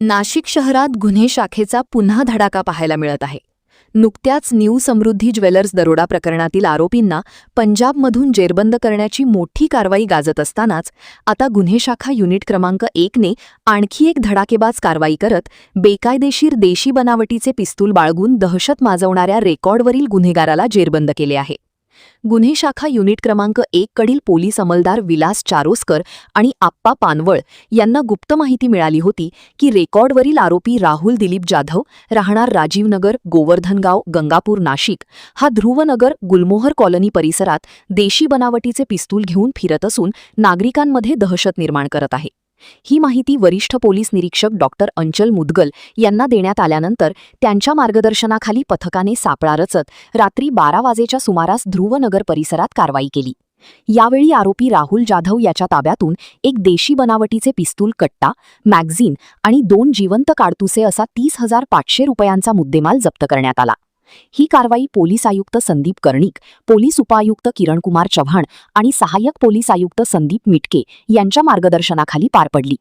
नाशिक शहरात गुन्हे शाखेचा पुन्हा धडाका पाहायला मिळत आहे. नुकत्याच न्यू समृद्धी ज्वेलर्स दरोडा प्रकरणातील आरोपींना पंजाबमधून जेरबंद करण्याची मोठी कारवाई गाजत असतानाच आता गुन्हे शाखा युनिट क्रमांक 1ने आणखी एक धडाकेबाज कारवाई करत बेकायदेशीर देशी बनावटीचे पिस्तूल बाळगून दहशत माजवणाऱ्या रेकॉर्डवरील गुन्हेगाराला जेरबंद केले आहे. गुन्हे शाखा युनिट क्रमांक 1 कडील पोलीस अंमलदार विलास चारोस्कर आणि आप्पा पानवळ यांना गुप्त माहिती मिळाली होती की रेकॉर्डवरील आरोपी राहुल दिलीप जाधव, राहणार राजीवनगर, गोवर्धनगाव, गंगापूर, नाशिक हा ध्रुवनगर गुलमोहर कॉलनी परिसरात देशी बनावटीचे पिस्तूल घेऊन फिरत असून नागरिकांमध्ये दहशत निर्माण करत आहे. ही माहिती वरिष्ठ पोलीस निरीक्षक डॉक्टर अंचल मुदगल यांना देण्यात आल्यानंतर त्यांच्या मार्गदर्शनाखाली पथकाने सापळा रचत रात्री 12 वाजेच्या सुमारास ध्रुवनगर परिसरात कारवाई केली. यावेळी आरोपी राहुल जाधव याच्या ताब्यातून एक देशी बनावटीचे पिस्तूल कट्टा, मॅगझीन आणि 2 जिवंत काडतुसे असा 30,500 रुपयांचा मुद्देमाल जप्त करण्यात आला. ही कारवाई पोलीस आयुक्त संदीप कर्णिक, पोलीस उपायुक्त किरणकुमार चव्हाण आणि सहाय्यक पोलीस आयुक्त संदीप मिटके यांच्या मार्गदर्शनाखाली पार पडली.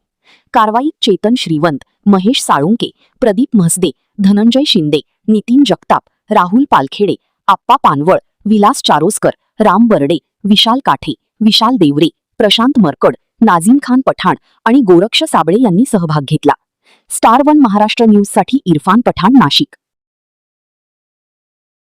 कारवाईत चेतन श्रीवंत, महेश साळुंके, प्रदीप म्हसदे, धनंजय शिंदे, नितीन जगताप, राहुल पालखेडे, आप्पा पानवळ, विलास चारोस्कर, राम बर्डे, विशाल काठे, विशाल देवरे, प्रशांत मरकड, नाझीम खान पठाण आणि गोरक्ष साबळे यांनी सहभाग घेतला. स्टार 1 महाराष्ट्र न्यूजसाठी इरफान पठाण, नाशिक.